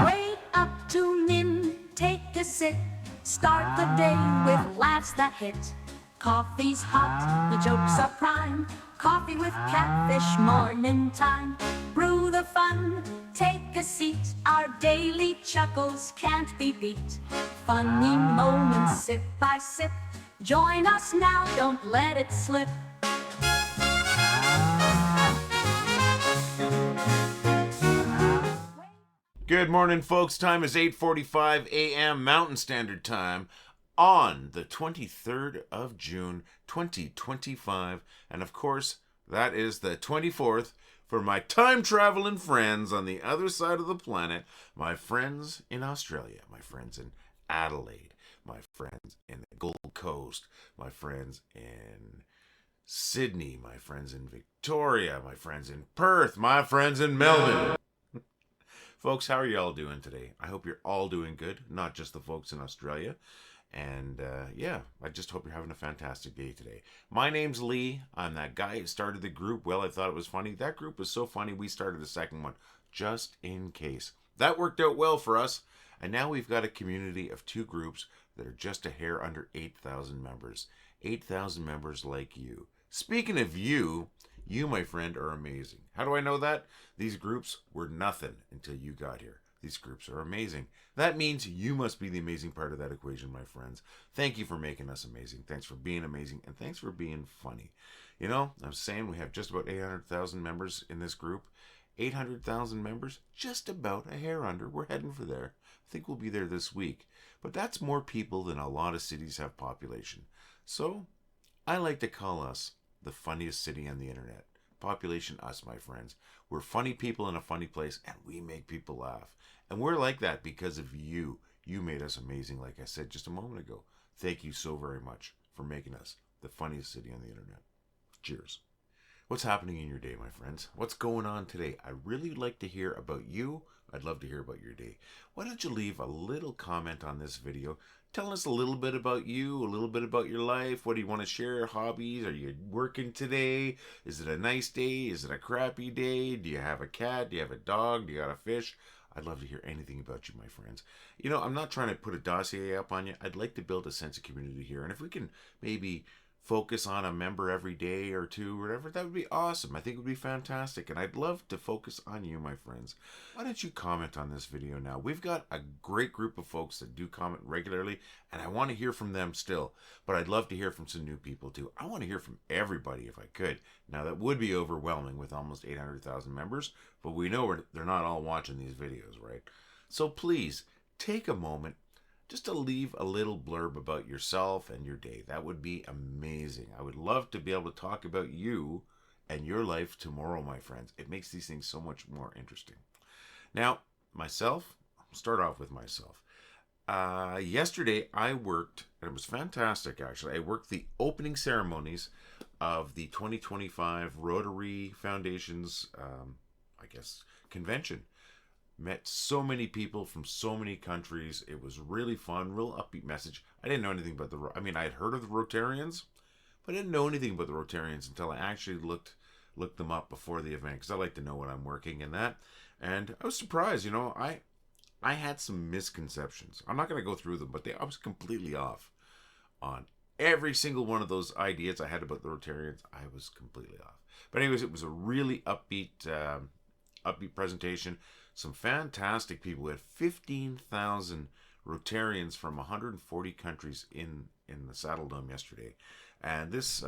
Wake up, tune in, take a sip. Start the day with laughs that hit. Coffee's hot, the jokes are prime. Coffee with catfish, morning time. Brew the fun, take a seat. Our daily chuckles can't be beat. Funny moments, sip by sip. Join us now, don't let it slip. Good morning, folks. Time is 8:45 a.m. Mountain Standard Time on the 23rd of June, 2025. And of course, that is the 24th for my time-traveling friends on the other side of the planet. My friends in Australia, my friends in Adelaide, my friends in the Gold Coast, my friends in Sydney, my friends in Victoria, my friends in Perth, my friends in Melbourne. Folks, how are y'all doing today? I hope you're all doing good, not just the folks in Australia. And I just hope you're having a fantastic day today. My name's Lee. I'm that guy who started the group. Well, I thought it was funny. That group was so funny, we started a second one, just in case. That worked out well for us. And now we've got a community of two groups that are just a hair under 8,000 members. 8,000 members like you. Speaking of you, my friend, are amazing. How do I know that? These groups were nothing until you got here. These groups are amazing. That means you must be the amazing part of that equation, my friends. Thank you for making us amazing. Thanks for being amazing. And thanks for being funny. You know, I'm saying we have just about 800,000 members in this group. 800,000 members, just about a hair under. We're heading for there. I think we'll be there this week. But that's more people than a lot of cities have population. So I like to call us the funniest city on the internet. Population us, my friends. We're funny people in a funny place, and we make people laugh. And we're like that because of you. You made us amazing, like I said just a moment ago. Thank you so very much for making us the funniest city on the internet. Cheers. What's happening in your day, my friends? What's going on today? I really would like to hear about you. I'd love to hear about your day. Why don't you leave a little comment on this video? Tell us a little bit about you, a little bit about your life. What do you want to share? Hobbies? Are you working today? Is it a nice day? Is it a crappy day? Do you have a cat? Do you have a dog? Do you got a fish? I'd love to hear anything about you, my friends. You know, I'm not trying to put a dossier up on you. I'd like to build a sense of community here. And if we can maybe focus on a member every day or two, or whatever, that would be awesome. I think it would be fantastic. And I'd love to focus on you, my friends. Why don't you comment on this video now? We've got a great group of folks that do comment regularly, and I want to hear from them still. But I'd love to hear from some new people too. I want to hear from everybody if I could. Now, that would be overwhelming with almost 800,000 members, but we know they're not all watching these videos, right? So please, take a moment just to leave a little blurb about yourself and your day. That would be amazing. I would love to be able to talk about you and your life tomorrow, my friends. It makes these things so much more interesting. Now, myself, I'll start off with myself. Yesterday, I worked, and it was fantastic, actually. I worked the opening ceremonies of the 2025 Rotary Foundation's, convention. Met so many people from so many countries. It was really fun, real upbeat message. I didn't know anything about I had heard of the Rotarians, but I didn't know anything about the Rotarians until I actually looked them up before the event, because I like to know when I'm working and that. And I was surprised, you know, I had some misconceptions. I'm not going to go through them, but I was completely off on every single one of those ideas I had about the Rotarians. I was completely off. But anyways, it was a really upbeat presentation. Some fantastic people. We had 15,000 Rotarians from 140 countries in the Saddle Dome yesterday. And this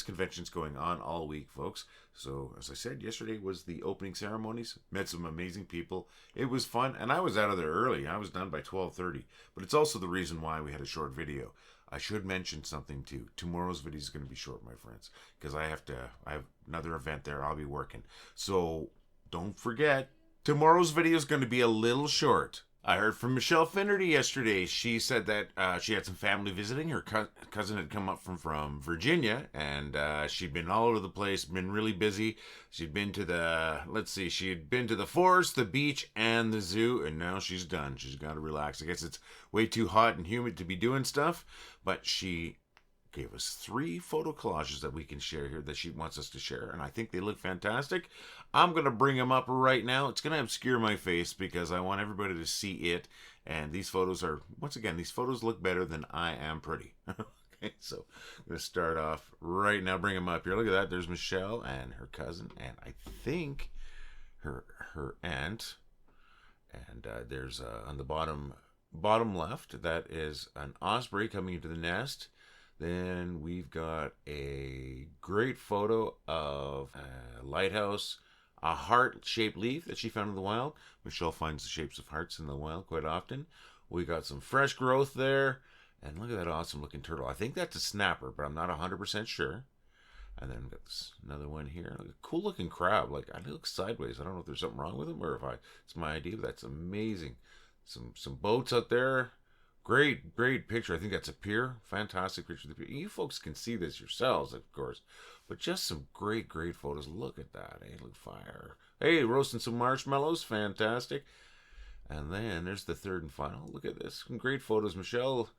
convention's going on all week, folks. So, as I said, yesterday was the opening ceremonies. Met some amazing people. It was fun, and I was out of there early. I was done by 12:30. But it's also the reason why we had a short video. I should mention something too. Tomorrow's video is going to be short, my friends, because I have another event there. I'll be working. So, don't forget, tomorrow's video is going to be a little short. I heard from Michelle Finnerty yesterday. She said that she had some family visiting. Her cousin had come up from Virginia, and she'd been all over the place, been really busy. She'd been to she'd been to the forest, the beach, and the zoo, and now she's done. She's got to relax. I guess it's way too hot and humid to be doing stuff, but she gave us 3 photo collages that we can share here that she wants us to share, and I think they look fantastic. I'm going to bring them up right now. It's going to obscure my face because I want everybody to see it, and these photos are, once again, these photos look better than I am pretty. Okay, so I'm going to start off right now, bring them up here. Look at that. There's Michelle and her cousin, and I think her aunt, and there's on the bottom left, that is an osprey coming into the nest. Then we've got a great photo of a lighthouse, a heart-shaped leaf that she found in the wild. Michelle finds the shapes of hearts in the wild quite often. We got some fresh growth there. And look at that awesome looking turtle. I think that's a snapper, but I'm not 100% sure. And then we've got this, another one here. A cool looking crab. Like, I look sideways. I don't know if there's something wrong with him or if it's my idea, but that's amazing. Some boats out there. Great picture. I think that's a pier. Fantastic picture of the pier. You folks can see this yourselves, of course. But just some great photos. Look at that. Hey, look, fire. Hey, roasting some marshmallows. Fantastic. And then there's the third and final. Look at this. Some great photos, Michelle.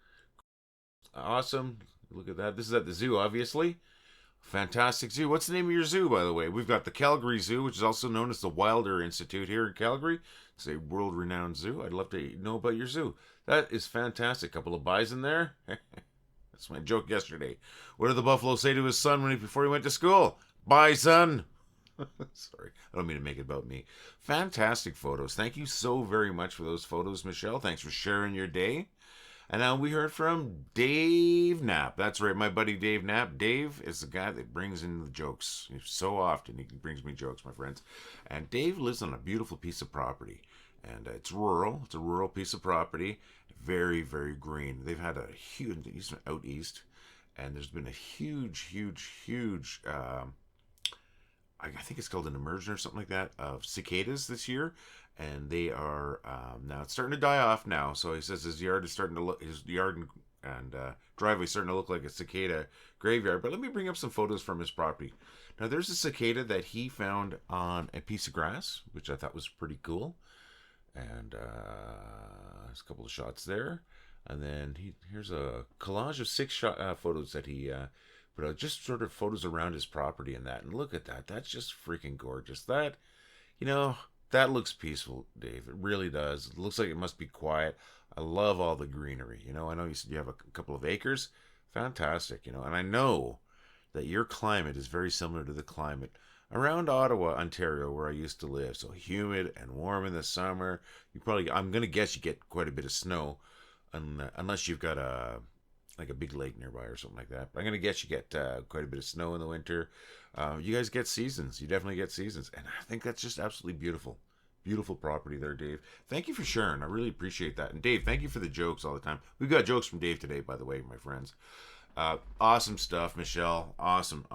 Awesome. Look at that. This is at the zoo, obviously. Fantastic zoo. What's the name of your zoo, by the way? We've got the Calgary Zoo, which is also known as the Wilder Institute here in Calgary. It's a world-renowned zoo. I'd love to know about your zoo. That is fantastic. Couple of bison there. That's my joke yesterday. What did the buffalo say to his son before he went to school? Bye, son. Sorry, I don't mean to make it about me. Fantastic photos. Thank you so very much for those photos, Michelle. Thanks for sharing your day. And now we heard from Dave Knapp. That's right, my buddy Dave Knapp. Dave is the guy that brings in the jokes. So often he brings me jokes, my friends. And Dave lives on a beautiful piece of property. And it's rural. It's a rural piece of property. Very green. They've had a huge, he's out east. And there's been a huge, I think it's called an immersion or something like that, of cicadas this year. And they are now it's starting to die off now. So he says his yard and driveway starting to look like a cicada graveyard. But let me bring up some photos from his property. Now there's a cicada that he found on a piece of grass, which I thought was pretty cool. And there's a couple of shots there. And then here's a collage of 6 photos that he put out, just sort of photos around his property and that. And look at that. That's just freaking gorgeous. That, that looks peaceful, Dave. It really does. It looks like it must be quiet. I love all the greenery. I know you said you have a couple of acres. Fantastic, and I know that your climate is very similar to the climate around Ottawa, Ontario, where I used to live. So humid and warm in the summer. I'm going to guess you get quite a bit of snow, unless you've got a big lake nearby or something like that. But I'm going to guess you get quite a bit of snow in the winter. You guys get seasons. You definitely get seasons. And I think that's just absolutely beautiful. Beautiful property there, Dave. Thank you for sharing. I really appreciate that. And Dave, thank you for the jokes all the time. We've got jokes from Dave today, by the way, my friends. Awesome stuff, Michelle. Awesome.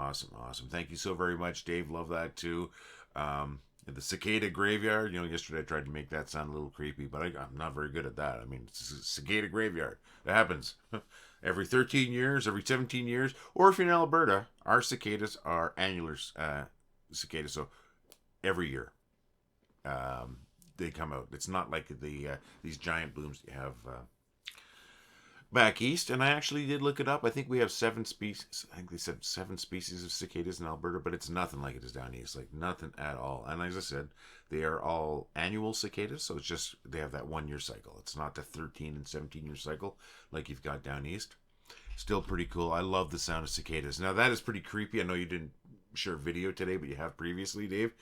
Thank you so very much, Dave. Love that too. The cicada graveyard. Yesterday I tried to make that sound a little creepy, but I'm not very good at that. I mean, it's a cicada graveyard. It happens. Every 13 years, every 17 years, or if you're in Alberta, our cicadas are annular cicadas, so every year they come out. It's not like these giant blooms you have back east. And I actually did look it up. I think we have 7 species. I think they said 7 species of cicadas in Alberta, but it's nothing like it is down east. Like nothing at all. And as I said, they are all annual cicadas, so it's just they have that 1 year cycle. It's not the 13 and 17 year cycle like you've got down east. Still pretty cool. I love the sound of cicadas. Now that is pretty creepy. I know you didn't share video today, but you have previously, Dave.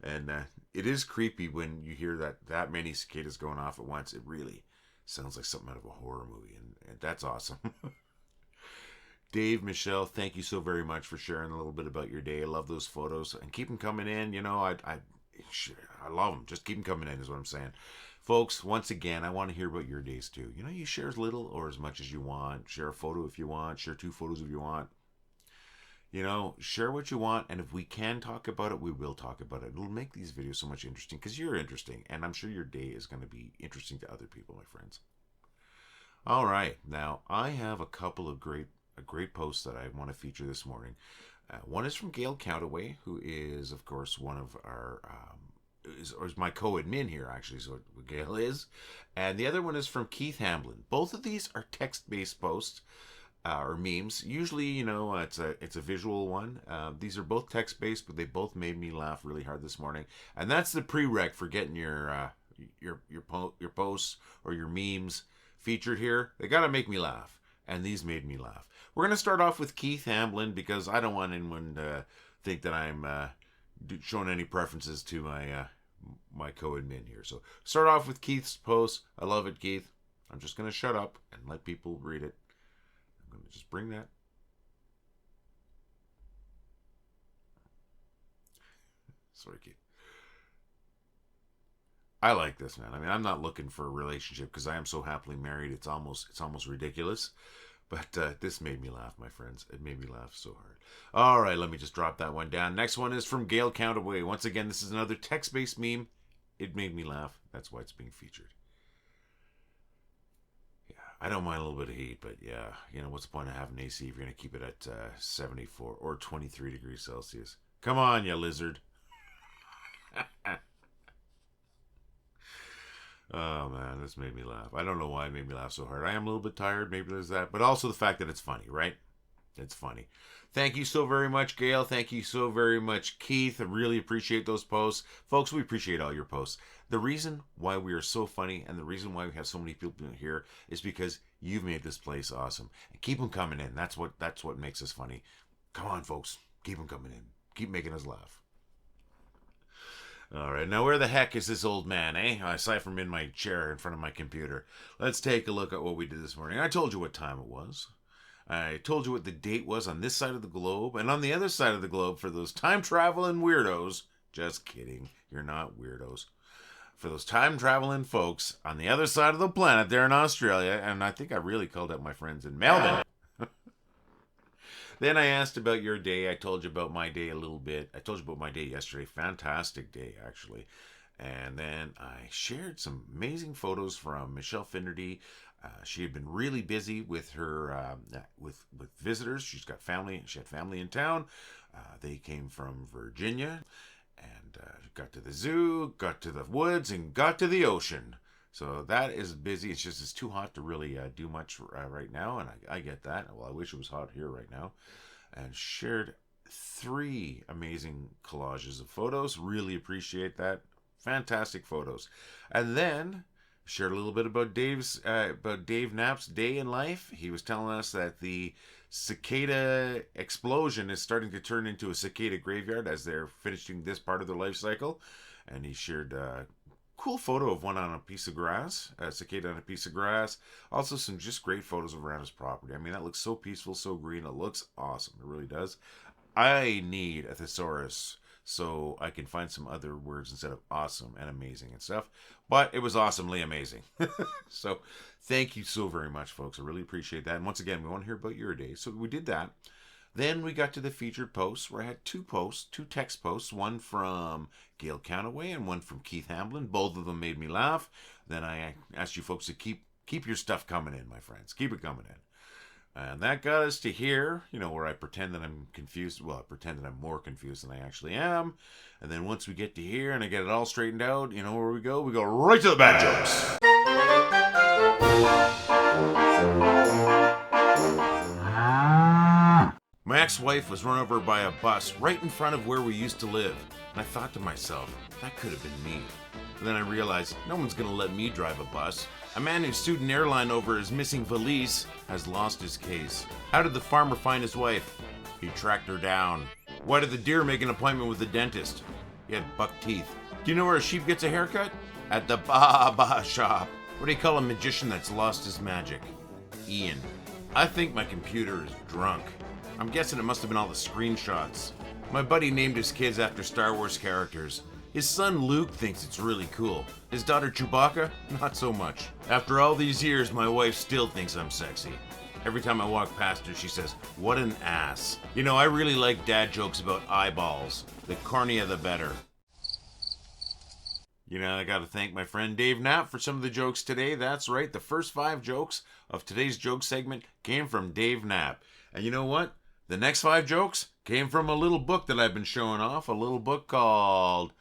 And it is creepy when you hear that many cicadas going off at once. It really sounds like something out of a horror movie, and that's awesome. Dave, Michelle, thank you so very much for sharing a little bit about your day. I love those photos, and keep them coming in. I love them. Just keep them coming in is what I'm saying. Folks, once again, I want to hear about your days too. You share as little or as much as you want. Share a photo if you want. Share 2 photos if you want. Share what you want, and if we can talk about it, we will talk about it. It'll make these videos so much interesting because you're interesting, and I'm sure your day is going to be interesting to other people, my friends. All right, now I have a couple of great posts that I want to feature this morning. One is from Gail Countaway, who is, of course, one of our is my co-admin here, actually, is what Gail is. And the other one is from Keith Hamblin. Both of these are text-based posts. or memes. Usually, it's a visual one. These are both text based, but they both made me laugh really hard this morning. And that's the prereq for getting your posts or your memes featured here. They gotta make me laugh, and these made me laugh. We're gonna start off with Keith Hamblin because I don't want anyone to think that I'm showing any preferences to my co-admin here. So start off with Keith's post. I love it, Keith. I'm just gonna shut up and let people read it. I'm going to just bring that. Sorry, Keith. I like this, man. I mean, I'm not looking for a relationship because I am so happily married. It's almost ridiculous. But this made me laugh, my friends. It made me laugh so hard. All right, let me just drop that one down. Next one is from Gail Countaway. Once again, this is another text-based meme. It made me laugh. That's why it's being featured. I don't mind a little bit of heat, but yeah, what's the point of having AC if you're going to keep it at 74 or 23 degrees Celsius? Come on, you lizard. Oh, man, this made me laugh. I don't know why it made me laugh so hard. I am a little bit tired. Maybe there's that. But also the fact that it's funny, right? It's funny. Thank you so very much, Gail. Thank you so very much, Keith. I really appreciate those posts. Folks, we appreciate all your posts. The reason why we are so funny and the reason why we have so many people here is because you've made this place awesome. And keep them coming in. That's what makes us funny. Come on, folks. Keep them coming in. Keep making us laugh. All right, now where the heck is this old man, eh? Aside from in my chair in front of my computer. Let's take a look at what we did this morning. I told you what time it was. I told you what the date was on this side of the globe. And on the other side of the globe, for those time-traveling weirdos, just kidding, you're not weirdos. For those time-traveling folks on the other side of the planet there in Australia, and I think I really called out my friends in Melbourne. Then I asked about your day. I told you about my day a little bit. I told you about my day yesterday. Fantastic day, actually. And then I shared some amazing photos from Michelle Finnerty. She had been really busy with her with visitors. She had family in town. They came from Virginia, and got to the zoo, got to the woods, and got to the ocean. So that is busy. It's too hot to really do much right now, and I get that. Well, I wish it was hot here right now. And shared 3 amazing collages of photos. Really appreciate that. Fantastic photos. And then shared a little bit about Dave Knapp's day in life. He was telling us that the cicada explosion is starting to turn into a cicada graveyard as they're finishing this part of their life cycle. And he shared cool photo of one on a piece of grass, a cicada on a piece of grass. Also some just great photos of around his property. I mean, that looks so peaceful, so green. It looks awesome. It really does. I need a thesaurus so I can find some other words instead of awesome and amazing and stuff. But it was awesomely amazing. So thank you so very much, folks. I really appreciate that. And once again, we want to hear about your day. So we did that. Then we got to the featured posts where I had 2 text posts, one from Gail Countaway and one from Keith Hamblin. Both of them made me laugh. Then I asked you folks to keep your stuff coming in, my friends. Keep it coming in. And that got us to here, where I pretend that I'm confused. Well, I pretend that I'm more confused than I actually am. And then once we get to here and I get it all straightened out, where we go? We go right to the bad jokes. My ex-wife was run over by a bus right in front of where we used to live. And I thought to myself, that could have been me. And then I realized, no one's going to let me drive a bus. A man who sued an airline over his missing valise has lost his case. How did the farmer find his wife? He tracked her down. Why did the deer make an appointment with the dentist? He had buck teeth. Do you know where a sheep gets a haircut? At the barber shop. What do you call a magician that's lost his magic? Ian. I think my computer is drunk. I'm guessing it must have been all the screenshots. My buddy named his kids after Star Wars characters. His son Luke thinks it's really cool. His daughter Chewbacca, not so much. After all these years, my wife still thinks I'm sexy. Every time I walk past her, she says, "What an ass." I really like dad jokes about eyeballs. The cornier the better. I gotta thank my friend Dave Knapp for some of the jokes today. That's right, the first 5 jokes of today's joke segment came from Dave Knapp. And you know what? The next 5 jokes came from a little book that I've been showing off, a little book called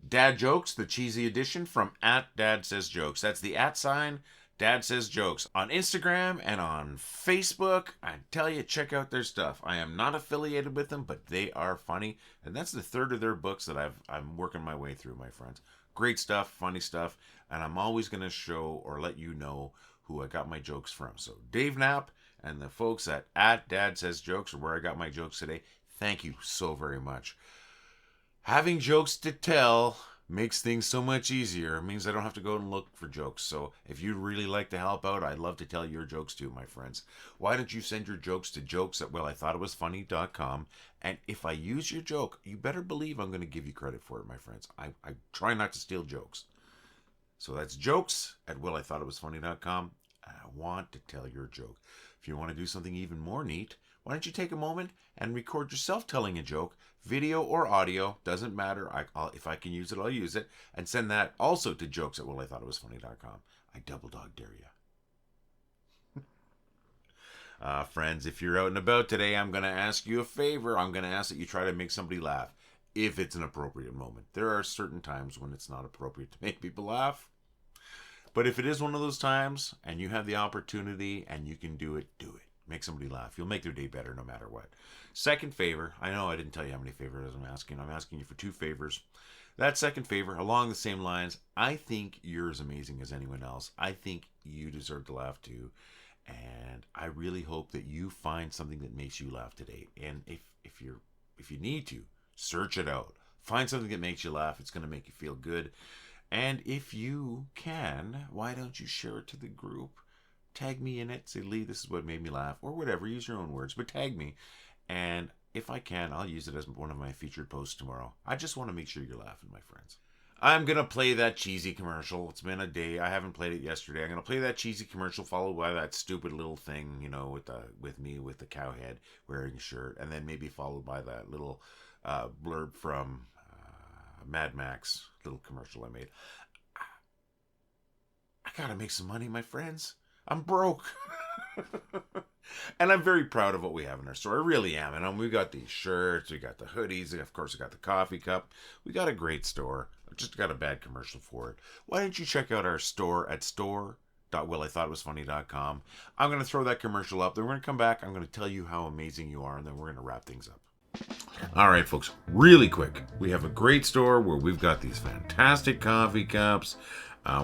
Dad Jokes, the cheesy edition from @DadSaysJokes. That's the @ Dad Says Jokes on Instagram and on Facebook. I tell you, check out their stuff. I am not affiliated with them, but they are funny. And that's the third of their books that I'm working my way through, my friends. Great stuff, funny stuff. And I'm always going to show or let you know who I got my jokes from. So Dave Knapp and the folks at Dad Says Jokes are where I got my jokes today. Thank you so very much. Having jokes to tell makes things so much easier. It means I don't have to go and look for jokes. So if you'd really like to help out, I'd love to tell your jokes too, my friends. Why don't you send your jokes to jokes@wellithoughitwasfunny.com. And if I use your joke, you better believe I'm going to give you credit for it, my friends. I try not to steal jokes. So that's jokes@wellithoughitwasfunny.com. And I want to tell your joke. If you want to do something even more neat, why don't you take a moment and record yourself telling a joke, video or audio, doesn't matter. If I can use it, I'll use it, and send that also to jokes@wellithoughitwasfunny.com. I double dog dare you. Friends, if you're out and about today, I'm going to ask you a favor. I'm going to ask that you try to make somebody laugh if it's an appropriate moment. There are certain times when it's not appropriate to make people laugh. But if it is one of those times and you have the opportunity and you can do it, do it. Make somebody laugh. You'll make their day better no matter what. Second favor. I know I didn't tell you how many favors I'm asking. I'm asking you for 2 favors. That second favor, along the same lines, I think you're as amazing as anyone else. I think you deserve to laugh too. And I really hope that you find something that makes you laugh today. And if you need to, search it out. Find something that makes you laugh. It's going to make you feel good. And if you can, why don't you share it to the group? Tag me in it. Say, Lee, this is what made me laugh. Or whatever. Use your own words. But tag me. And if I can, I'll use it as one of my featured posts tomorrow. I just want to make sure you're laughing, my friends. I'm going to play that cheesy commercial. It's been a day. I haven't played it yesterday. I'm going to play that cheesy commercial followed by that stupid little thing, you know, with me with the cow head wearing a shirt. And then maybe followed by that little blurb from Mad Max, little commercial I made. I got to make some money, my friends. I'm broke. And I'm very proud of what we have in our store. I really am. And we got these shirts, we got the hoodies, and of course we got the coffee cup. We got a great store. I just got a bad commercial for it. Why don't you check out our store at store.wellithoughitwasfunny.com. I'm going to throw that commercial up. Then we're going to come back. I'm going to tell you how amazing you are, and then we're going to wrap things up. All right, folks, really quick. We have a great store where we've got these fantastic coffee cups.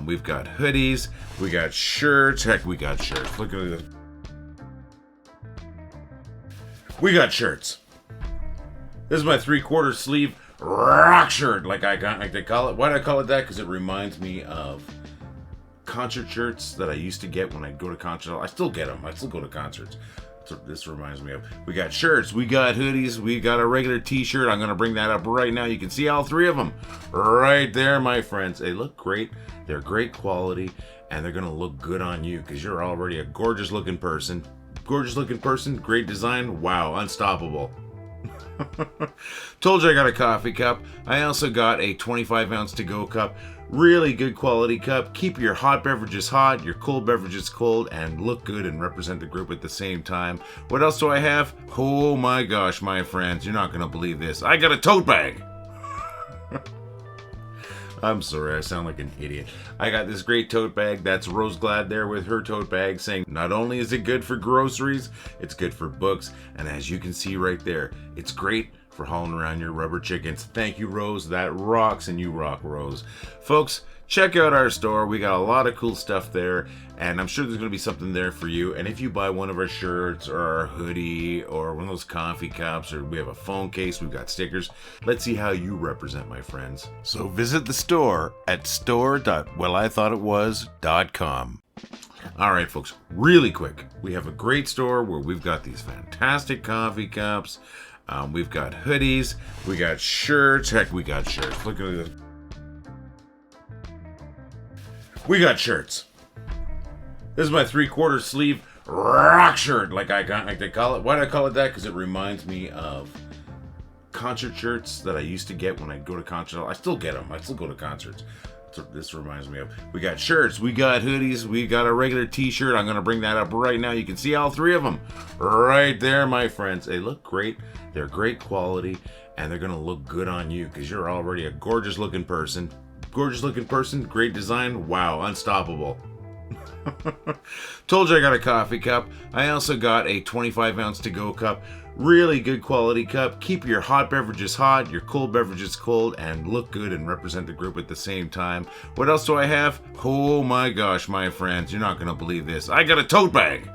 We've got hoodies. We got shirts. Heck, we got shirts. Look at this. We got shirts. This is my 3/4 sleeve rock shirt, like they call it. Why do I call it that? Because it reminds me of concert shirts that I used to get when I'd go to concerts. I still get them. I still go to concerts. So this reminds me of. We got shirts. We got hoodies. We got a regular t-shirt. I'm going to bring that up right now. You can see all 3 of them right there, my friends. They look great. They're great quality. And they're going to look good on you because you're already a gorgeous looking person. Gorgeous looking person, great design, wow, unstoppable. Told you I got a coffee cup. I also got a 25-ounce to-go cup. Really good quality cup. Keep your hot beverages hot, your cold beverages cold, and look good and represent the group at the same time. What else do I have? Oh my gosh, my friends, you're not going to believe this. I got a tote bag. I'm sorry, I sound like an idiot. I got this great tote bag. That's Rose Glad there with her tote bag saying not only is it good for groceries, it's good for books. And as you can see right there, it's great for hauling around your rubber chickens. Thank you, Rose. That rocks, and you rock, Rose. Folks, check out our store. We got a lot of cool stuff there, and I'm sure there's going to be something there for you. And if you buy one of our shirts or our hoodie or one of those coffee cups, or we have a phone case, we've got stickers. Let's see how you represent, my friends. So visit the store at store.wellithoughitwas.com. All right, folks, really quick. We have a great store where we've got these fantastic coffee cups. We've got hoodies. We got shirts. Heck, we got shirts. Look at this. We got shirts. This is my 3/4 sleeve rock shirt, like they call it. Why do I call it that? Because it reminds me of concert shirts that I used to get when I'd go to concerts. I still get them. I still go to concerts. So this reminds me of. We got shirts. We got hoodies. We got a regular t-shirt. I'm going to bring that up right now. You can see all 3 of them right there, my friends. They look great. They're great quality, and they're going to look good on you because you're already a gorgeous looking person. Gorgeous looking person, great design, wow, unstoppable. Told you I got a coffee cup. I also got a 25-ounce to-go cup. Really good quality cup. Keep your hot beverages hot, your cold beverages cold, and look good and represent the group at the same time. What else do I have? Oh my gosh, my friends, you're not going to believe this. I got a tote bag.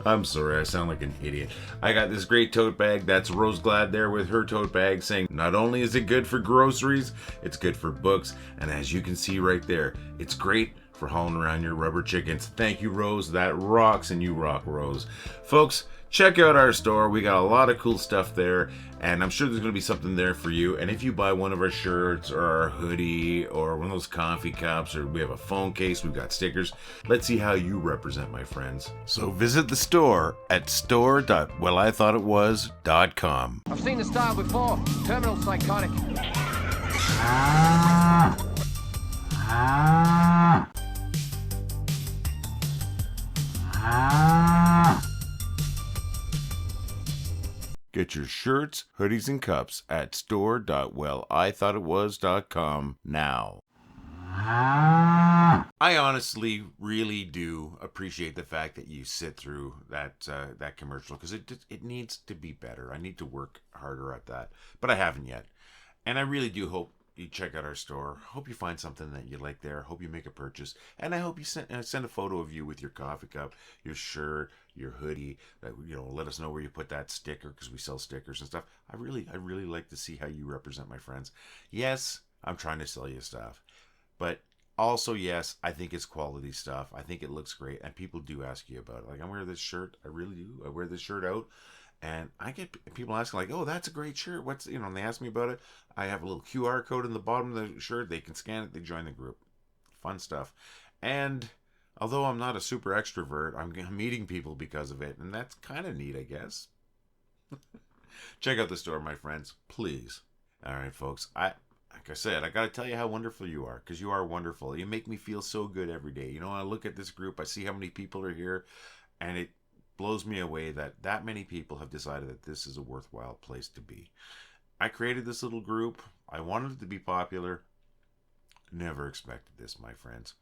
I'm sorry, I sound like an idiot. I got this great tote bag. That's Rose Glad there with her tote bag saying not only is it good for groceries, it's good for books. And as you can see right there, it's great for hauling around your rubber chickens. Thank you, Rose. That rocks, and you rock, Rose. Folks, check out our store. We got a lot of cool stuff there, and I'm sure there's going to be something there for you. And if you buy one of our shirts or our hoodie or one of those coffee cups, or we have a phone case, we've got stickers, let's see how you represent, my friends. So visit the store at store.wellithoughtitwas.com. I've seen the style before. Terminal psychotic. Get your shirts, hoodies, and cups at store.wellithoughtitwas.com now. I honestly really do appreciate the fact that you sit through that commercial, because it needs to be better. I need to work harder at that, but I haven't yet. And I really do hope you check out our store. Hope you find something that you like there. Hope you make a purchase, and I hope you send a photo of you with your coffee cup, your shirt, your hoodie. Let us know where you put that sticker, because we sell stickers and stuff. I really like to see how you represent, my friends. Yes, I'm trying to sell you stuff, but also, yes, I think it's quality stuff. I think it looks great, and people do ask you about it. Like, I wear this shirt. I really do. I wear this shirt out, and I get people asking, like, oh, that's a great shirt. What's, and they ask me about it. I have a little QR code in the bottom of the shirt. They can scan it. They join the group. Fun stuff. And although I'm not a super extrovert, I'm meeting people because of it, and that's kind of neat, I guess. Check out the store, my friends, please. All right, folks. Like I said, I got to tell you how wonderful you are, because you are wonderful. You make me feel so good every day. I look at this group, I see how many people are here, and it blows me away that many people have decided that this is a worthwhile place to be. I created this little group. I wanted it to be popular. Never expected this, my friends.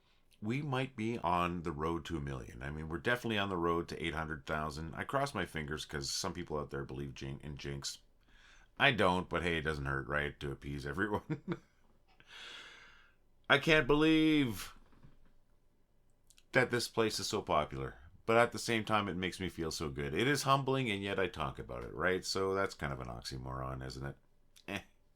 We might be on the road to 1 million. I mean, we're definitely on the road to 800,000. I cross my fingers, because some people out there believe in jinx. I don't, but hey, it doesn't hurt, right? To appease everyone. I can't believe that this place is so popular. But at the same time, it makes me feel so good. It is humbling, and yet I talk about it, right? So that's kind of an oxymoron, isn't it?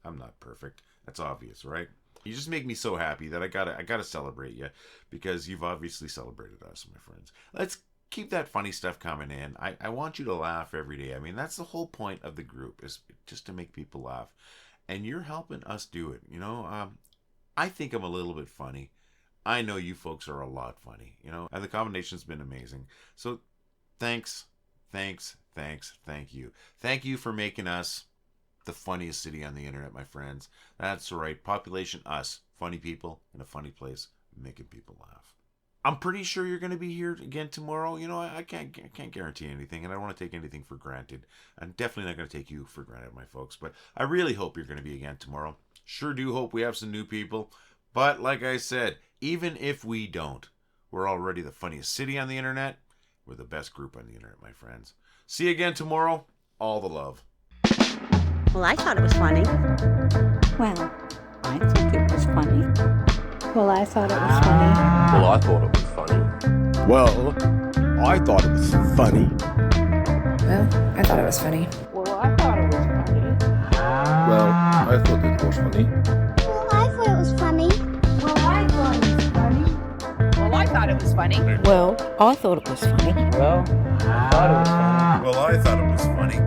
I'm not perfect. That's obvious, right? You just make me so happy that I gotta celebrate you, because you've obviously celebrated us, my friends. Let's keep that funny stuff coming in. I want you to laugh every day. I mean, that's the whole point of the group, is just to make people laugh. And you're helping us do it, I think I'm a little bit funny. I know you folks are a lot funny, and the combination's been amazing. So thanks, thank you. Thank you for making us the funniest city on the internet, my friends. That's right. Population us. Funny people in a funny place, making people laugh. I'm pretty sure you're going to be here again tomorrow. I can't guarantee anything, and I don't want to take anything for granted. I'm definitely not going to take you for granted, my folks, but I really hope you're going to be again tomorrow. Sure do hope we have some new people, but like I said, even if we don't, we're already the funniest city on the internet. We're the best group on the internet, my friends. See you again tomorrow. All the love. Well, I thought it was funny. Well, I think it was funny. Well, I thought it was funny. Well, I thought it was funny. Well, I thought it was funny. Well, I thought it was funny. Well, I thought it was funny. Well, I thought it was funny. Well, I thought it was funny. Well, I thought it was funny. Well, I thought it was funny. Well, I thought it was funny. Well, I thought it was funny. Well, I thought it was funny.